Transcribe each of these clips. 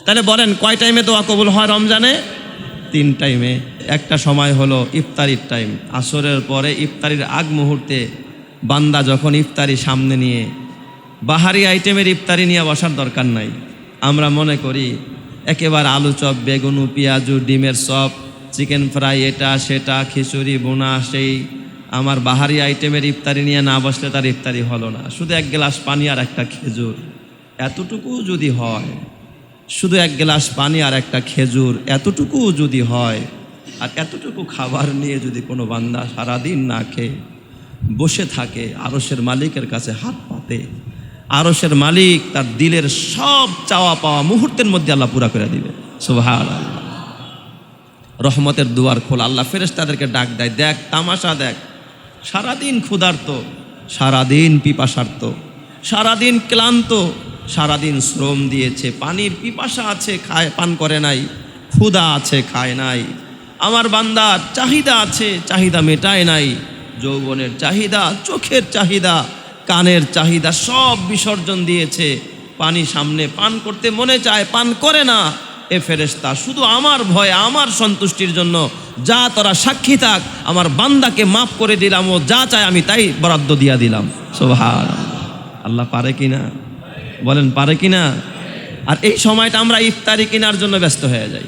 তাহলে বলেন কয় টাইমে দোয়া কবুল হয় রমজানে? 3 টাইমে। একটা সময় হলো ইফতারির টাইম, আসরের পরে ইফতারির আগ মুহূর্তে বান্দা যখন ইফতারি সামনে নিয়ে, বাহারি আইটেমের ইফতারি নিয়ে বসার দরকার নাই। আমরা মনে করি একেবারে আলু চপ, বেগুন, পেঁয়াজু, ডিমের চপ, চিকেন ফ্রাই, এটা সেটা, খিচুড়ি, বোনা, সেই আমার বাহারি আইটেমের ইফতারি নিয়ে না বসলে তার ইফতারি হলো না। শুধু 1 গ্লাস পানি আর একটা খেজুর, এতটুকু যদি হয়, শুধু 1 গ্লাস পানি আর একটা খেজুর, এতটুকু যদি হয়, আর এতটুকু খাবার নিয়ে যদি কোনো বান্দা সারাদিন না খেয়ে বসে থাকে, আরশের মালিকের কাছে হাত পাতে, আরশের মালিক তার দিলের সব চাওয়া পাওয়া মুহূর্তের মধ্যে আল্লাহ পুরা করে দিবে। সুবহানাল্লাহ। রহমতের দুয়ার খোলা। আল্লাহ ফেরেশতাদেরকে ডাক দেয়, দেখ তামাশা দেখ, সারাদিন ক্ষুধার্ত, সারাদিন পিপাসার্ত, সারাদিন ক্লান্ত, সারাদিন শ্রম দিয়েছে, পানির পিপাসা আছে, খায় পান করে নাই, ক্ষুধা আছে, খায় নাই। আমার বান্দার চাহিদা আছে, চাহিদা মেটায় নাই, যৌবনের চাহিদা, চোখের চাহিদা, কানের চাহিদা সব বিসর্জন দিয়েছে। পানি সামনে, পান করতে মনে চায়, পান করে না। এ ফেরেশতা শুধু আমার ভয়ে, আমার সন্তুষ্টির জন্য, যা তোরা সাক্ষী থাক, আমার বান্দাকে মাফ করে দিলাম, ও যা চায় আমি তাই বরাদ্দ দিয়া দিলাম। সুবহানাল্লাহ। আল্লাহ পারে কিনা বলেন, পারে কিনা? আর এই সময়টা আমরা ইফতারি কেনার জন্য ব্যস্ত হয়ে যাই।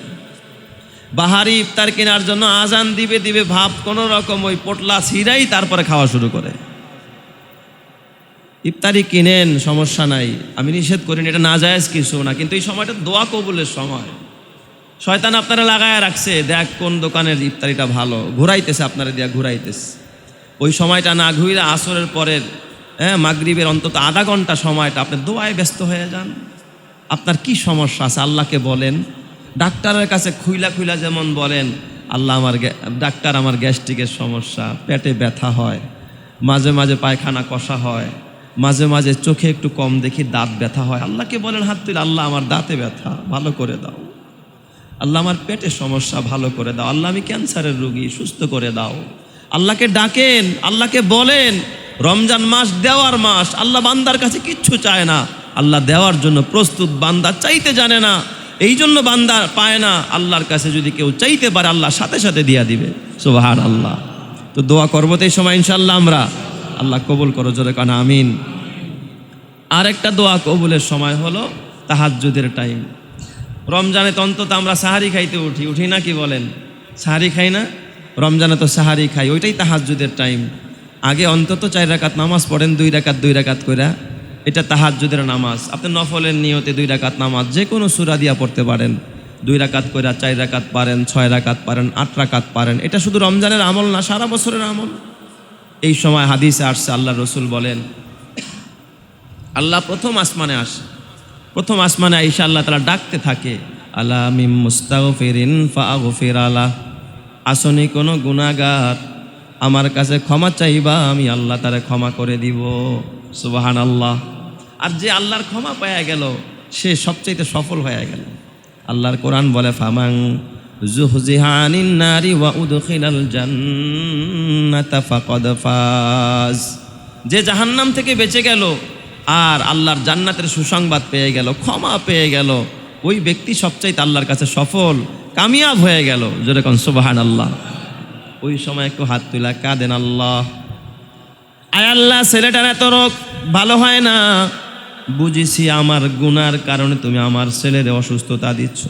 বাহারি ইফতার কেনার জন্য আজান দিবে দিবে ভাব, কোনো রকম ওই পোটলা ছিঁড়াই তারপরে খাওয়া শুরু করে। ইফতারি কিনেন, সমস্যা নাই, আমি নিষেধ করিনি, এটা নাজায়েজ কিছু না, কিন্তু এই সময়টা দোয়া কবুলের সময়। শয়তান আপনারা লাগায় রাখছে, দেখ কোন দোকানের ইফতারিটা ভালো, ঘুরাইতেছে, আপনারা দিয়া ঘুরাইতেছে। ওই সময়টা না ঘুরে আসরের পরের মাগরিবের অন্তত আধা ঘন্টা সময়টা আপনি দোয়ায় ব্যস্ত হয়ে যান। আপনার কি সমস্যা আছে আল্লাহকে বলেন। ডাক্তারের কাছে খুইলা খুইলা যেমন বলেন, আল্লাহ ডাক্তার আমার গ্যাস্ট্রিকের সমস্যা, পেটে ব্যথা হয়, মাঝে মাঝে পায়খানা কষা হয়, মাঝে মাঝে চোখে একটু কম দেখি, দাঁত ব্যথা হয়। আল্লাহকে বলেন হাত তুলে, আল্লাহ আমার দাঁতে ব্যথা ভালো করে দাও, আল্লাহ আমার পেটের সমস্যা ভালো করে দাও, আল্লাহ আমি ক্যান্সারের রোগী সুস্থ করে দাও। আল্লাহকে ডাকেন, আল্লাহকে বলেন। রমজান মাস দেওয়ার মাস, আল্লাহ বান্দার কাছে কিচ্ছু চায় না, আল্লাহ দেওয়ার জন্য প্রস্তুত। বান্দা চাইতে জানে না, এই জন্য বান্দা পায় না। আল্লাহর কাছে যদি কেউ চাইতে পারে, আল্লাহ সাথে সাথে দিয়া দিবে। সুবহানাল্লাহ। তো দোয়া করবো তো এই সময় ইনশাআল্লাহ আমরা। আল্লাহ কবুল করো, জোরে কানা আমিন। আর একটা দোয়া কবুলের সময় হলো তাহাজ্জুদের টাইম। রমজানে তো অন্তত আমরা সাহারি খাইতে উঠি না, কি বলেন? সাহারি খাই না? রমজানে তো সাহারি খাই, ওইটাই তাহাজ্জুদের টাইম। আগে অন্তত 4 রাকাত নামাজ পড়েন, 2 রাকাত কইরা, এটা তাহাজ্জুদের নামাজ। আপনি নফলের নিয়তে 2 রাকাত নামাজ যে কোনো সূরা দিয়া পড়তে পারেন, 2 রাকাত কইরা, 4 রাকাত পারেন, 6 রাকাত পারেন, 8 রাকাত পারেন। এটা শুধু রমজানের আমল না, সারা বছরের আমল। এই সময় হাদিসে আসছে, আল্লাহ রসুল বলেন, আল্লাহ প্রথম আসমানে আসে, প্রথম আসমানে আইসা আল্লাহ তাআলা ডাকতে থাকে, আলা মিন মুস্তাগফিরিন ফাগফির আলাহ। আসনি কোনো গুনাহগার আমার কাছে ক্ষমা চাইবা, আমি আল্লাহ তারে ক্ষমা করে দিব। সুবহানাল্লাহ। আর যে আল্লাহর ক্ষমা পায়া গেল, সে সবচাইতে সফল হয়ে গেল। আল্লাহর কোরআন বলে, ফামান যুহজিহা আনিন নারি ওয়া উদখিলাল জান্নাতা ফাকাদ ফাজ। যে জাহান্নাম থেকে বেঁচে গেল আর আল্লাহর জান্নাতের সুসংবাদ পেয়ে গেল, ক্ষমা পেয়ে গেল, ওই ব্যক্তি সবচাইতে আল্লাহর কাছে সফল, কামিয়াব হয়ে গেল। যেরকম সুবহানাল্লাহ। ওই সময় একটু হাত তুলা কাঁদেন, আল্লাহ, আয় আল্লাহ, ছেলেটার এত রোগ ভালো হয় না, বুঝেছি আমার গুনার কারণে তুমি আমার ছেলের অসুস্থতা দিচ্ছ,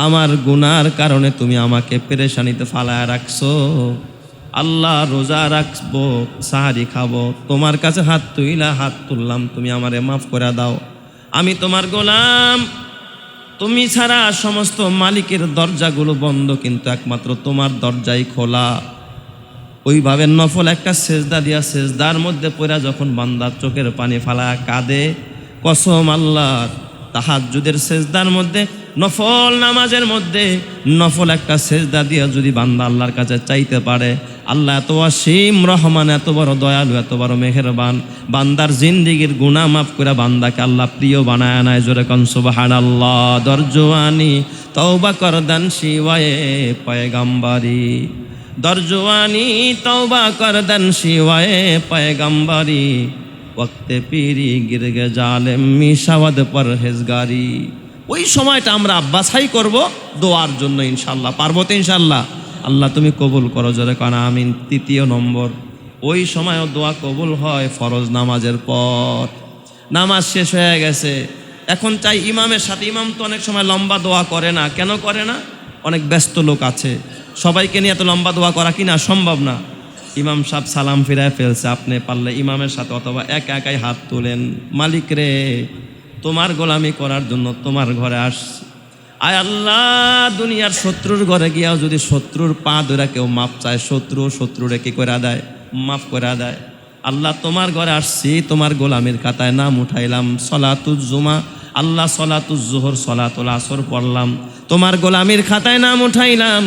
আমার গুনার কারণে তুমি আমাকে পেরেশানিতে ফালায় রাখছো। আল্লাহ, রোজা রাখবো, সাহারি খাবো, তোমার কাছে হাত তুললাম, তুমি আমারে মাফ করে দাও। আমি তোমার গোলাম, তুমি ছাড়া সমস্ত মালিকের দরজাগুলো বন্ধ, কিন্তু একমাত্র তোমার দরজাই খোলা। ওইভাবে নফল একটা সেজদা দিয়া, সেজদার মধ্যে পড়া যখন বান্দার চোখের পানি ফালায় কাঁদে, কসম আল্লাহর, তাহাজ্জুদের সেজদার মধ্যে, নফল নামাজের মধ্যে নফল একটা সেজদা দিয়া যদি বান্দা আল্লাহর কাছে চাইতে পারে, আল্লাহ এত অসীম রহমান, এত বড় দয়ালু, এত বড় মেহেরবান, বান্দার জিন্দিগির গুনাহ মাফ করে বান্দাকে আল্লাহ প্রিয় বানায় নেয়। জোরে কোন সুবহানাল্লাহ। দরজওয়ানি তওবা করদান শিওয়ায়ে পয়গম্বরি, দরজওয়ানি তওবা করদান শিওয়ায়ে পয়গম্বরি, वक्त पीरी गिर गे जालिम मिशावद परहेजगारी। ওই সময়টা আমরা বাছাই করব দোয়ার জন্য ইনশাল্লাহ। পারবো তো ইনশাল্লাহ? আল্লাহ তুমি কবুল করো, জোরে কানা আমিন। তৃতীয় নম্বর, ওই সময়ও দোয়া কবুল হয় ফরজ নামাজের পর। নামাজ শেষ হয়ে গেছে, এখন চাই ইমামের সাথে। ইমাম তো অনেক সময় লম্বা দোয়া করে না। কেন করে না? অনেক ব্যস্ত লোক আছে, সবাইকে নিয়ে এত লম্বা দোয়া করা কি না সম্ভব না। ইমাম সাহেব সালাম ফিরায় ফেলছে, আপনি পারলে ইমামের সাথে অথবা একা একাই হাত তোলেন, মালিক রে তোমার গোলামি করার জন্য তোমার ঘরে আসছি। আয় আল্লাহ, দুনিয়ার শত্রুর ঘরে গিয়াও যদি শত্রুর পা ধরে কেউ মাপ চায়, শত্রুরে কি করে দেয়? মাফ করে দেয়। আল্লাহ তোমার ঘরে আসছি, তোমার গোলামির খাতায় নাম উঠাইলাম। সলাতুজ জুমা আল্লাহ, সলাতুজ জোহর, সলাতুল আসর পড়লাম, তোমার গোলামির খাতায় নাম উঠাইলাম।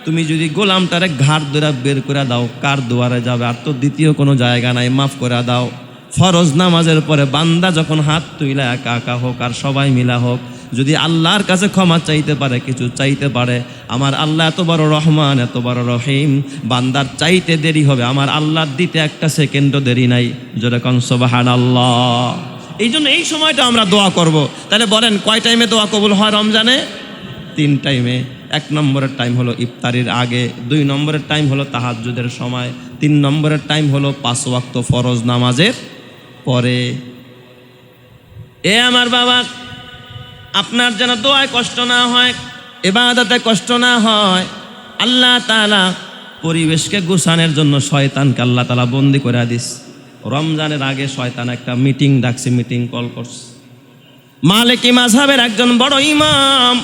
তুমি যদি গোলামটারে ঘাট ধরে বের করে দাও, কার দুয়ারে যাবে? আর তো দ্বিতীয় কোনো জায়গা নাই, মাফ করে দাও। ফরজ নামাজের পরে বান্দা যখন হাত তুইলা একা একা হোক আর সবাই মিলা হোক, যদি আল্লাহর কাছে ক্ষমা চাইতে পারে, কিছু চাইতে পারে, আমার আল্লাহ এত বড় রহমান, এত বড় রহিম, বান্দার চাইতে দেরি হবে, আমার আল্লাহর দিতে একটা সেকেন্ডও দেরি নাই। যেরকম সুবহানাল্লাহ। এই জন্য এই সময়টা আমরা দোয়া করব। তাহলে বলেন কয় টাইমে দোয়া কবুল হয় রমজানে? 3 টাইমে। 1 নম্বরের টাইম হলো ইফতারির আগে, 2 নম্বরের টাইম হলো তাহাজ্জুদের সময়, 3 নম্বরের টাইম হলো 5 ওয়াক্ত ফরজ নামাজের পরে। এ আমার বাবা, আপনার যেন দোয়ায় কষ্ট না হয়, ইবাদতে কষ্ট না হয়। আল্লাহ তাআলা পরিবেশকে গুছানোর জন্য শয়তানকে আল্লাহ তাআলা বন্দি করে দিস। রমজানের আগে শয়তান একটা মিটিং ডাকছে, মিটিং কল করছে। মালিকি মাযহাবের একজন বড় ইমাম,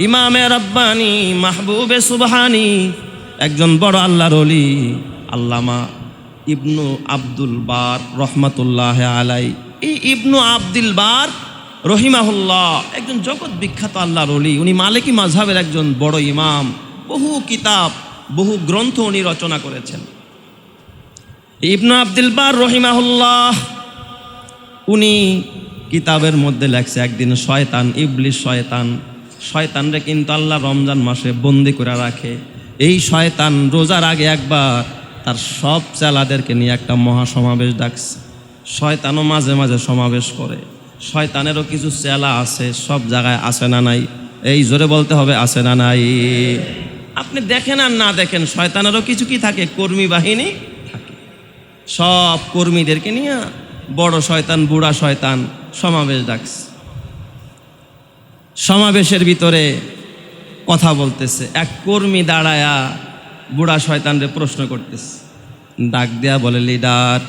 ইমামে রব্বানি, মাহবুবে সুবহানি, একজন বড় আল্লাহর ওলি, আল্লামা ইবনু আব্দুল বার রহমাতুল্লাহ আলাই। এই ইবনু আব্দুল বার রহিমাহুল্লাহ একজন জগৎ বিখ্যাত আল্লাহর ওলি। উনি মালিকি মাযহাবের একজন বড় ইমাম। বহু কিতাব, বহু গ্রন্থ উনি রচনা করেছেন। ইবনু আব্দুল বার রহিমাহুল্লাহ উনি কিতাবের মধ্যে লেখছে, একদিন শয়তান, ইবলিস শয়তানরে কিন্তু আল্লাহ রমজান মাসে বন্দি করে রাখে। এই শয়তান রোজার আগে একবার তার সব চেলাদেরকে নিয়ে একটা মহাসমাবেশ ডাকছে। শয়তানও মাঝে মাঝে সমাবেশ করে। শয়তানেরও কিছু চেলা আছে, সব জায়গায় আছে না নাই? এই জোরে বলতে হবে, আছে না নাই? আপনি দেখেন আর না দেখেন, শয়তানেরও কিছু কি থাকে? কর্মী বাহিনী থাকে। সব কর্মীদেরকে নিয়ে বড় শয়তান, বুড়া শয়তান সমাবেশ ডাকছে। সমাবেশের ভিতরে কথা বলতেছে, এক কর্মী দাঁড়ায়া বুড়া শয়তানরে প্রশ্ন করতেছে। ডাক দেয়া বলে, লিডার,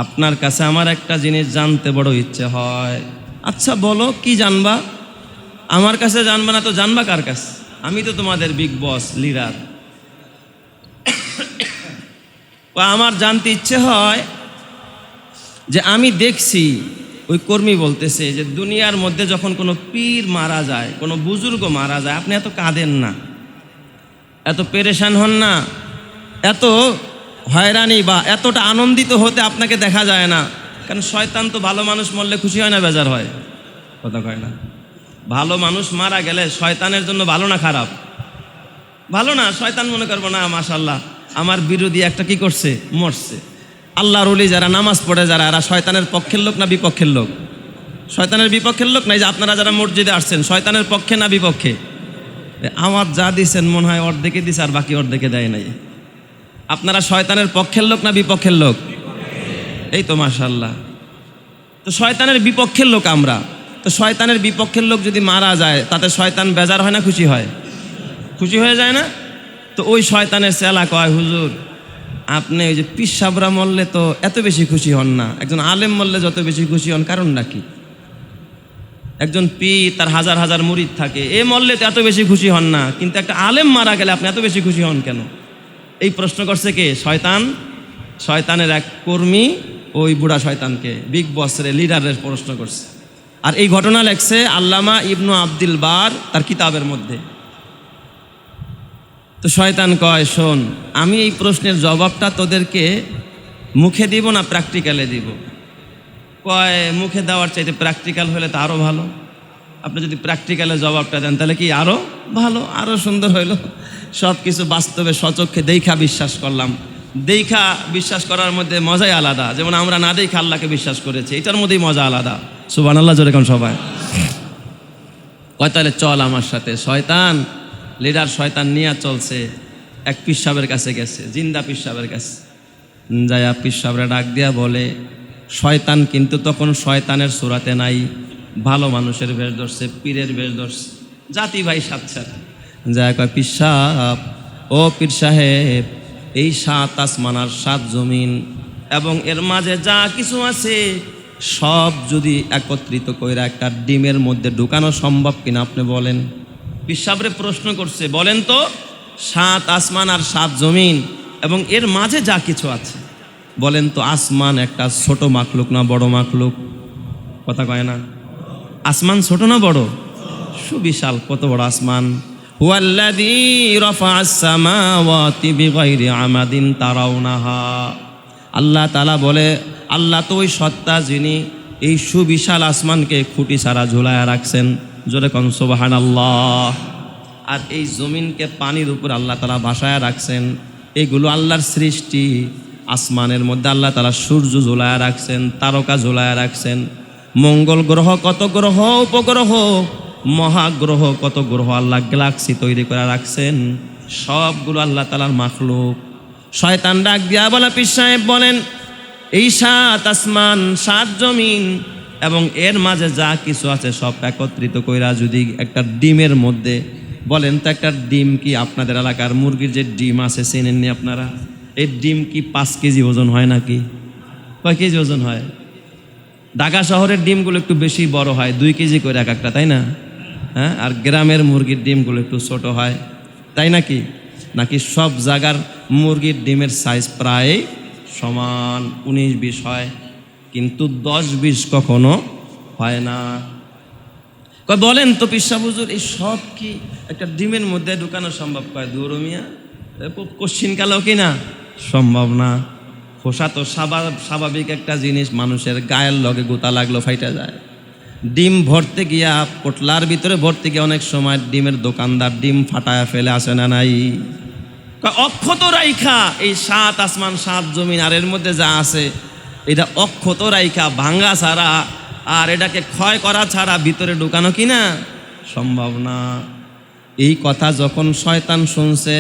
আপনার কাছে আমার একটা জিনিস জানতে বড় ইচ্ছে হয়। আচ্ছা বলো, কি জানবা? আমার কাছে জানবা না তো জানবা কার কাছে? আমি তো তোমাদের বিগ বস, লিডার। আমার জানতে ইচ্ছে হয় যে আমি দেখছি, ওই কর্মী বলতেছে যে দুনিয়ার মধ্যে যখন কোনো পীর মারা যায়, কোনো বুজুর্গ মারা যায়, আপনি এত কাঁদেন না, এত পেরেশান হন না, এত হয়রানি বা এতটা আনন্দিত হতে আপনাকে দেখা যায় না। কারণ শয়তান তো ভালো মানুষ মরলে খুশি হয় না, বেজার হয়? কথা কয় না? ভালো মানুষ মারা গেলে শয়তানের জন্য ভালো না খারাপ? ভালো না। শয়তান মনে করবো না, মাশাল্লাহ আমার বিরোধী একটা কি করছে, মরছে। আল্লাহর ওলি যারা নামাজ পড়ে, যারা এরা শয়তানের পক্ষের লোক না বিপক্ষের লোক? শয়তানের বিপক্ষের লোক নাই। যে আপনারা যারা মসজিদে আসছেন, শয়তানের পক্ষে না বিপক্ষে? আমার যা দিচ্ছেন মনে হয় অর্ধেকে দিছে আর বাকি অর্ধেকে দেয় নাই। আপনারা শয়তানের পক্ষের লোক না বিপক্ষের লোক? এই তো মাশাল্লাহ। তো শয়তানের বিপক্ষের লোক আমরা। তো শয়তানের বিপক্ষের লোক যদি মারা যায়, তাতে শয়তান বেজার হয় না খুশি হয়? খুশি হয়ে যায় না? তো ওই শয়তানের চেলা কয়, হুজুর আপনি ওই যে পীর সাহেবরা মরলে তো এত বেশি খুশি হন না, একজন আলেম মরলে যত বেশি খুশি হন, কারণটা কি? একজন পীর, তার হাজার হাজার মুরিদ থাকে, এ মরলে তো এত বেশি খুশি হন না, কিন্তু একটা আলেম মারা গেলে আপনি এত বেশি খুশি হন কেন? এই প্রশ্ন করছে কে? শয়তান। শয়তানের এক কর্মী ওই বুড়া শয়তানকে, বিগ বসের লিডারের প্রশ্ন করছে। আর এই ঘটনা লেখছে আল্লামা ইবনু আব্দুল বার তার কিতাবের মধ্যে। তো শয়তান কয়, শোন, আমি এই প্রশ্নের জবাবটা তোদেরকে মুখে দিব না প্র্যাকটিক্যালে দিব? কয়, মুখে দেওয়ার চাইতে প্র্যাকটিক্যাল হলে তো আরও ভালো। আপনি যদি প্র্যাকটিক্যালে জবাবটা দেন তাহলে কি আরও ভালো, আরও সুন্দর হইল। সব কিছু বাস্তবে সচক্ষে দেখা বিশ্বাস করলাম। দেখা বিশ্বাস করার মধ্যে মজাই আলাদা। যেমন আমরা না দেখা আল্লাহকে বিশ্বাস করেছি, এটার মধ্যেই মজা আলাদা। সুবহানাল্লাহ, জোরে কোন সবাই। কয় তাহলে চল আমার সাথে। শয়তান লিডার শয়তান নিয়ে চলছে, এক পীর সাহেবের কাছে গেছে, জিন্দা পীর সাহেবের কাছে যায়া পীর সাহেবরা ডাক দিয়া বলে, শয়তান কিন্তু তখন শয়তানের সুরাতে নাই, ভালো মানুষের বেশ ধরছে, পীরের বেশ ধরছে, জাতি ভাই সাচ্ছা যা কয় পীর সাহেব, ও পীর সাহেব, এই 7 আসমান আর 7 জমিন এবং এর মাঝে যা কিছু আছে সব যদি একত্রিত কইরা একটা ডিমের মধ্যে ঢুকানো সম্ভব কিনা আপনি বলেন। পীর সাহেবরে প্রশ্ন করছে, বলেন তো 7 আসমান আর 7 জমিন এবং এর মাঝে যা কিছু আছে, বলেন তো আসমান একটা ছোট মাখলুক না বড় মাখলুক? কথা কয় না। আসমান ছোট না বড়? সুবিশাল, কত বড় আসমান। হুয়াল্লাযী রাফা'আস সামাওয়াতি বিগাইরি আমাদিন তারাউনাহা। আল্লাহ তাআলা বলে, আল্লাহ তো ওই সত্তা যিনি এই সুবিশাল আসমানকে খুঁটি ছাড়া ঝুলায়া রাখছেন, জোরে কোন সুবহানাল্লাহ। আর এই জমিনকে পানির উপর আল্লাহ তাআলা ভাসায়া রাখছেন, এগুলো আল্লাহর সৃষ্টি। আসমানের মধ্যে আল্লাহ তাআলা সূর্য ঝুলায়া রাখছেন, তারকা ঝুলায়া রাখছেন, মঙ্গল গ্রহ কত গ্রহ, উপগ্রহ, মহাগ্রহ কত গ্রহ, আল্লাহ গ্যালাক্সি তৈরি করে রাখছেন, সবগুলো আল্লাহ তাআলার মাখলুক। শয়তান ডাক দিয়া বলে, পীর সাহেব বলেন, এই 7 আসমান 7 জমিন এবং এর মাঝে যা কিছু আছে সব একত্রিত কইরা যদি একটা ডিমের মধ্যে, বলেন তো একটা ডিম কি আপনাদের এলাকার মুরগির যে ডিম আছে চেনেননি আপনারা? এই ডিম কি 5 কেজি ওজন হয় নাকি? কয় কেজি ওজন হয়? ঢাকা শহরের ডিমগুলো একটু বেশি বড় হয়, 2 কেজি করে এক একটা, তাই না? হ্যাঁ, আর গ্রামের মুরগির ডিমগুলো একটু ছোট হয়, তাই নাকি? নাকি সব জায়গার মুরগির ডিমের সাইজ প্রায় সমান, 19-20 হয়, কিন্তু 10-20 কখনো হয় না। কয় বলেন তো পীর সাহেব হুজুর, এই সব কি একটা ডিমের মধ্যে ঢুকানো সম্ভব? কয় দূর মিয়া, কোশ্চিন কালেও কি না সম্ভব না। খোসা তো স্বাভাবিক একটা জিনিস, মানুষের গায়ের লগে গোতা লাগলো ফাইটা যায়। ডিম ভরতে গিয়া, পোটলার ভিতরে ভরতে গিয়ে অনেক সময় ডিমের দোকানদার ডিম ফাটায় ফেলে, আসে না নাই? অক্ষত রাইখা এই 7 আসমান 7 জমিন আর এর মধ্যে যা আছে এটা অক্ষত রাইখা ভাঙ্গা ছাড়া আর এটাকে ক্ষয় করা ছাড়া ভিতরে ঢুকানো কিনা সম্ভব না। এই কথা যখন শয়তান শুনছে,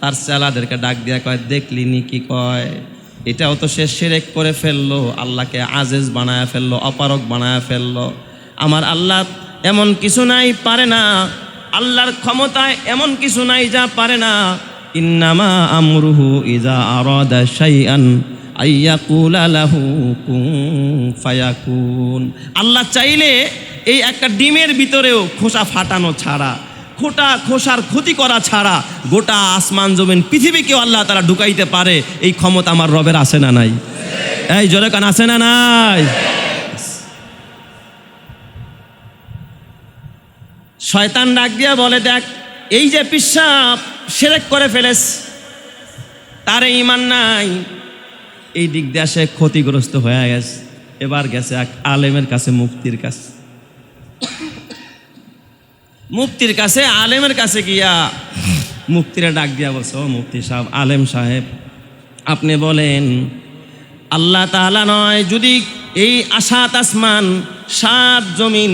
তার চেলাদেরকে ডাক দিয়া কয়, দেখলিনি কি কয়? এটাও তো সে শিরক করে ফেললো, আল্লাহকে আজিজ বানায়া ফেললো, অপারক বানায়া ফেললো। আমার আল্লাহ এমন কিছু নাই পারে না, আল্লাহর ক্ষমতায় এমন কিছু নাই যা পারে না। ইন্নামা আমরুহু ইযা আরাদা শাইআন আইয়াকুলা লাহু কুন ফায়াকুন। আল্লাহ চাইলে এই একটা ডিমের ভিতরেও খোসা ফাটানো ছাড়া, খোসার ক্ষতি করা ছাড়া গোটা আসমান জমিন পৃথিবীকেও আল্লাহ তাআলা ঢুকাইতে পারে। এই ক্ষমতা আমার রবের আছে না নাই? এই জোরে কান আছে না নাই? শয়তান ডাক দিয়া বলে, দেখ এই যে পীর সাহেব শিরক করে ফেলেছ, তার ঈমান নাই, এই দিক দিয়ে সে ক্ষতিগ্রস্ত হয়ে গেছে। এবার গেছে এক আলেমের কাছে, মুফতির কাছে। মুফতির কাছে, আলেমের কাছে গিয়া মুফতিরা ডাক দিয়া বলছে, ও মুফতি সাহেব, আলেম সাহেব, আপনি বলেন আল্লাহ তাআলা নয় যদি এই 7 আসমান 7 জমিন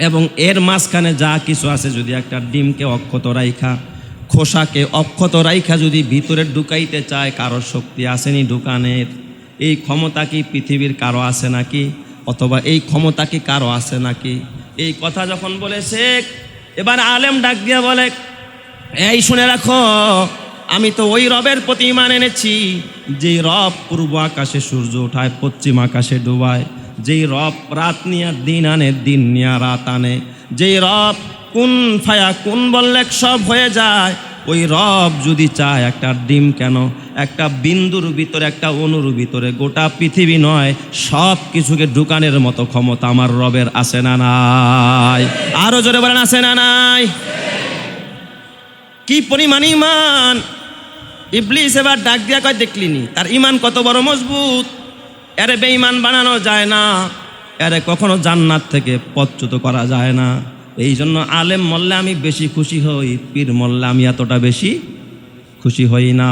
এবং এর মাঝখানে যা কিছু আছে যদি একটা ডিমকে অক্ষত রাইখা, খোসাকে অক্ষত রাইখা যদি ভিতরে ঢুকাইতে চায়, কারো শক্তি আসেনি ঢুকানের? এই ক্ষমতা কি পৃথিবীর কারো আছে নাকি? অথবা এই ক্ষমতা কি কারো আছে নাকি? এই কথা যখন বলেছে, এবার আলেম ডাক দিয়া বলে, এই শুনে রাখো, আমি তো ওই রবের প্রতি ঈমান এনেছি যে রব পূর্ব আকাশে সূর্য উঠায়, পশ্চিম আকাশে ডুবায়, যেই রব রাত নিয়ে দিন আনে, দিন নিয়ে রাত আনে, যেই রব কুন ফায়া কুন বললে সব হয়ে যায়, ওই রব যদি চায় একটা ডিম কেন, একটা বিন্দুর ভিতরে, একটা অণুর ভিতরে গোটা পৃথিবী নয় সব কিছুকে ঢুকানোর মতো ক্ষমতা আমার রবের আছে না নাই? আরো জোরে বলেন, আছে না নাই? কি পরিমাণ ঈমান! ইবলিস এবার ডাক দিয়া কয়, দেখলিনি তার ঈমান কত বড় মজবুত, এরে বেঈমান বানানো যায় না, এরে কখনো জান্নাত থেকে পথচ্যুত করা যায় না। এই জন্য আলেম মরলে আমি বেশি খুশি হই, পীর মরলে আমি এতটা বেশি খুশি হই না।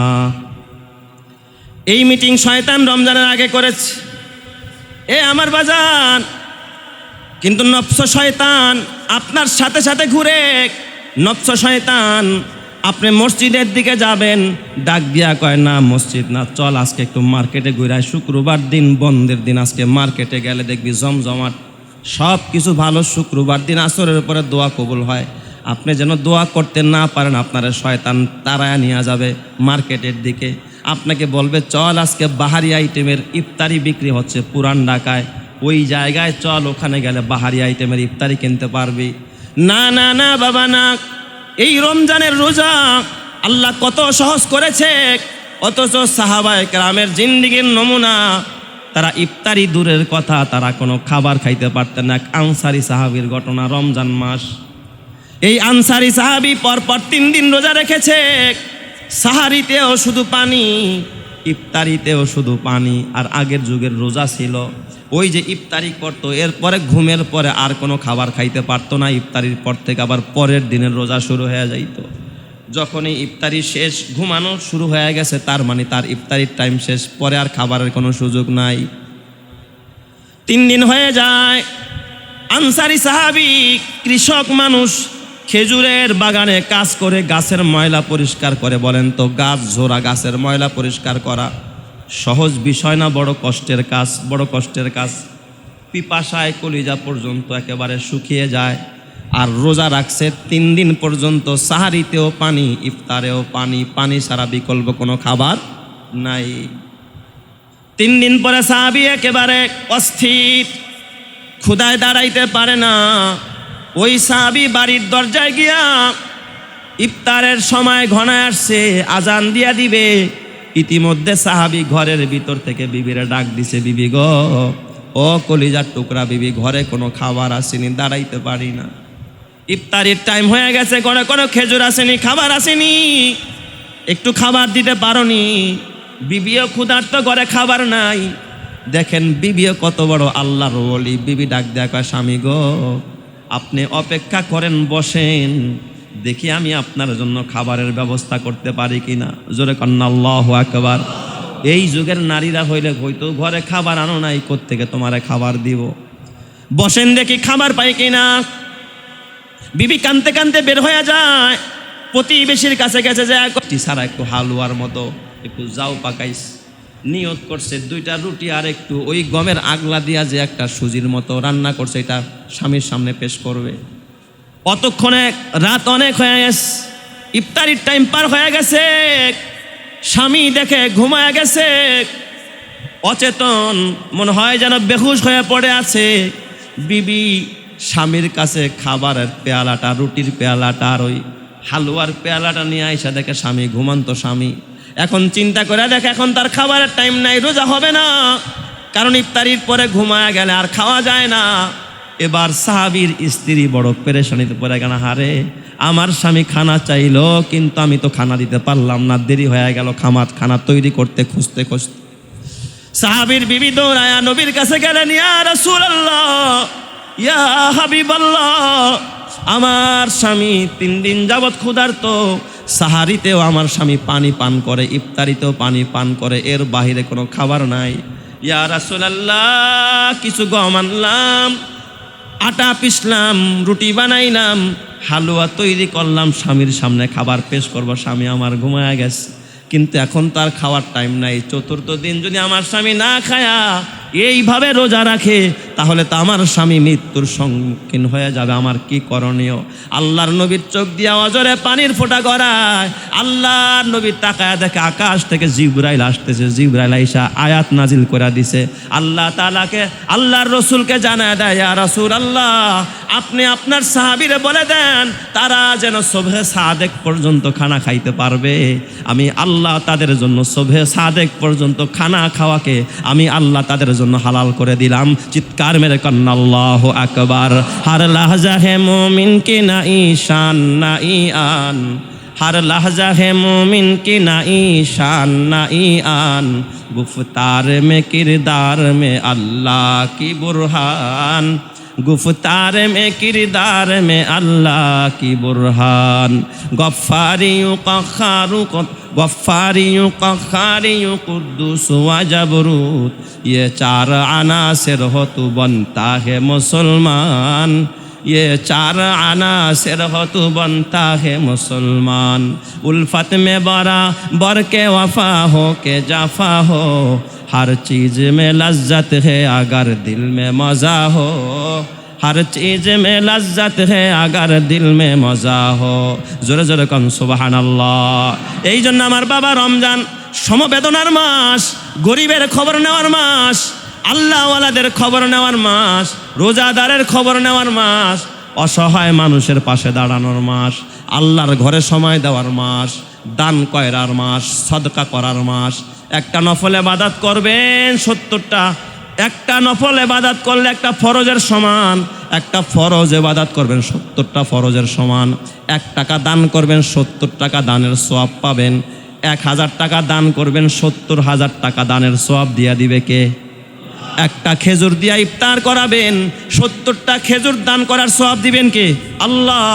এই মিটিং শয়তান রমজানের আগে করেছে। এ আমার বাজান, কিন্তু নফস শয়তান আপনার সাথে সাথে ঘুরে। নফস শয়তান, আপনি মসজিদের দিকে যাবেন, ডাক দিয়া কয় না মসজিদ না, চল আজকে একটু মার্কেটে ঘুরাই, শুক্রবার দিন বন্ধের দিন, আজকে মার্কেটে গেলে দেখবি জমজমাট, সব কিছু ভালো। শুক্রবার দিন আসরের উপরে দোয়া কবুল হয়। আপনি যেন দোয়া করতে না পারেন, আপনারা শয়তান তাড়ায় নিয়ে যাবে মার্কেটের দিকে। আপনাকে বলবে চল আজকে বাহারি আইটেমের ইফতারি বিক্রি হচ্ছে পুরান ঢাকায়, ওই জায়গায় চল, ওখানে গেলে বাহারি আইটেমের ইফতারি কিনতে পারবি। না না না বাবা না, এই রমজানের রোজা আল্লাহ কত সহজ করেছে, অথচ সাহাবায়ে কেরামের জিন্দেগির নমুনা, তারা ইফতারি দূরের কথা, তারা কোনো খাবার খাইতে পারতেন না। আনসারী সাহাবীর ঘটনা, রমজান মাস, এই আনসারী সাহাবী পরপর 3 দিন রোজা রেখেছে। সাহারিতেও শুধু পানি, ইফতারিতেও শুধু পানি। আর আগের যুগের রোজা ছিল ওই যে ইফতারি করতো, এরপরে ঘুমের পরে আর কোনো খাবার খাইতে পারতো না। ইফতারির পর থেকে আবার পরের দিনের রোজা শুরু হয়ে যাইতো। যখনই ইফতারি শেষ, ঘুমানো শুরু হয়ে গেছে, তার মানে তার ইফতারির টাইম শেষ, পরে আর খাবারের কোনো সুযোগ নাই। 3 দিন হয়ে যায়। আনসারী সাহাবী কৃষক মানুষ, খেজুরের বাগানে কাজ করে গাছের ময়লা পরিষ্কার করে। বলেন তো, গাছ ঝোরা গাছের ময়লা পরিষ্কার করা সহজ বিষয় না, বড় কষ্টের কাজ, বড় কষ্টের কাজ। পিপাসায় কলিজা পর্যন্ত একেবারে শুকিয়ে যায়। আর রোজা রাখছে 3 দিন পর্যন্ত, সাহারিতেও পানি, ইফতারেও পানি, পানি ছাড়া বিকল্প কোনো খাবার নাই। 3 দিন পরে সাহাবী একেবারে অস্থির, ক্ষুধায় দাঁড়াইতে পারে না। ওই সাহাবী বাড়ির দরজায় গিয়া, ইফতারের সময় ঘনায় আসছে, আজান দিয়া দিবে। ইতিমধ্যে সাহাবী ঘরের ভিতর থেকে বিবিরে ডাক দিছে, বিবি গো, ও কলিজার টুকরা বিবি, ঘরে কোনো খাবার আসেনি, দাঁড়াইতে পারি না। ইফতারির টাইম হয়ে গেছে, ঘরে কোনো খেজুর আসেনি, খাবার আসেনি, একটু খাবার দিতে পারোনি। বিবিও ক্ষুধার্ত, ঘরে খাবার নাই। দেখেন বিবিও কত বড় আল্লাহর ওলি। বিবি ডাক দেয়া কয়, স্বামী গো, আপনি অপেক্ষা করেন, বসেন, দেখি আমি আপনার জন্য খাবারের ব্যবস্থা করতে পারি কিনা। জোরে কন্না আল্লাহু আকবার। এই যুগের নারীরা হইলে হয়তো ঘরে খাবার আনো নাই, কোত্থেকে তোমারে খাবার দিব, বসেন দেখি খাবার পাই কিনা। বিবি কানতে কানতে বের হয়ে যায়, প্রতিবেশীর কাছে গেছে, যায় ছাড়া একটু হালুয়ার মতো একটু যাও পাকাইস, নিয়ত করছে 2টা রুটি আর একটু ওই গমের আগলা দিয়া যে একটা সুজির মতো রান্না করছে, এটা স্বামীর সামনে পেশ করবে। অতক্ষণে রাত অনেক হয়ে গেছে, ইফতারির টাইম পার হয়ে গেছে। স্বামী দেখে ঘুমায় গেছে, অচেতন, মনে হয় যেন বেহুশ হয়ে পড়ে আছে। বিবি স্বামীর কাছে খাবারের পেয়ালাটা, রুটির পেয়ালাটা আর ওই হালুয়ার পেয়ালাটা নিয়ে আইসা দেখে স্বামী ঘুমান্ত। স্বামী এখন চিন্তা করে দেখে এখন তার খাবারের টাইম নাই, রোজা হবে না, কারণ ইফতারির পরে ঘুমায় গেলে আর খাওয়া যায় না। এবার সাহাবীর স্ত্রী বড় পেরেশানিতে পড়ে গেল, হারে আমার স্বামী খানা চাইলো, কিন্তু আমি তো খানা দিতে পারলাম না, দেরি হয়ে গেল খানা তৈরি করতে, খুঁজতে খুঁজতে। সাহাবীর বিবি দৌড়ায়া নবীর কাছে গেলেন, ইয়া রাসূলুল্লাহ, ইয়া হাবিবাল্লাহ, আমার স্বামী 3 দিন যাবৎ ক্ষুধার্ত, সাহারিতেও আমার স্বামী পানি পান করে, ইফতারিতেও পানি পান করে, এর বাহিরে কোনো খাবার নাই। ইয়া রাসূলুল্লাহ, কিছু গম আনলাম, আটা পিসলাম, রুটি বানাইলাম, হালুয়া তৈরি করলাম, স্বামীর সামনে খাবার পেশ করব, স্বামী আমার ঘুমায় গেছে, কিন্তু এখন তার খাওয়ার টাইম নাই। 4th দিন যদি আমার স্বামী না খায়া এইভাবে রোজা রাখে, তাহলে তো আমার স্বামী মৃত্যুর সম্মুখীন হয়ে যাবে, আমার কি করণীয়? আল্লাহর নবীর চোখ দিয়া অজরে পানির ফোঁটা গড়ায়। আল্লাহর নবীর তাকায় দেখে আকাশ থেকে জিবরাইল আসতেছে। জিবরাইল আইসা আয়াত নাজিল করে দিছে। আল্লাহ তাআলাকে, আল্লাহর রসুলকে জানায় দেয়, ইয়া রাসূলুল্লাহ, আপনি আপনার সাহাবীরে বলে দেন তারা যেন সুবহে সাদেক পর্যন্ত খানা খাইতে পারবে। আমি আল্লাহ তাদের জন্য সুবহে সাদেক পর্যন্ত খানা খাওয়াকে আমি আল্লাহ তাদের জন্য হালাল করে দিলাম। চিৎকার মেরে কন্না আল্লাহু আকবার। হর লাহজা হে মুমিন কি না ঈশান না ঈআন, हर लहजा है मोमिन की ना ईशान ना ईआन, गुफ्तार में किरदार में अल्लाह की बुरहान, गुफ्तार में किरदार में अल्लाह की बुरहान। गफ्फारियों कख्खारियों कुद्दूस व जबरूत, ये चार अनासिर हो तो बनता है मुसलमान। ये चार अनासिर हो तो बनता है मुसलमान। उल्फत में बरा बर के वफा हो के जाफा हो, हर चीज़ में लज्जत है अगर दिल में मज़ा हो। हर चीज़ में लज्जत है अगर दिल में मज़ा हो। जोरे जोरे कम सुबहानाल्लाह। এই জন্য আমার বাবা রমজান সমবেদনার মাস, গরিবের খবর নেওয়ার মাস, আল্লাহওয়ালাদের খবর নেওয়ার মাস, রোজাদারের খবর নেওয়ার মাস, অসহায় মানুষের পাশে দাঁড়ানোর মাস, আল্লাহর ঘরে সময় দেওয়ার মাস, দান করার মাস, সদকা করার মাস। একটা নফল ইবাদত করবেন 70টা, একটা নফল ইবাদত করলে একটা ফরজের সমান। একটা ফরজ ইবাদত করবেন 70টা ফরজের সমান। 1 টাকা দান করবেন 70 টাকা দানের সওয়াব পাবেন। 1000 টাকা দান করবেন 70,000 টাকা দানের সওয়াব দিয়া দিবে কে? একটা খেজুর দিয়া ইফতার করাবেন 70টা খেজুর দান করার সওয়াব দিবেন কে? আল্লাহ।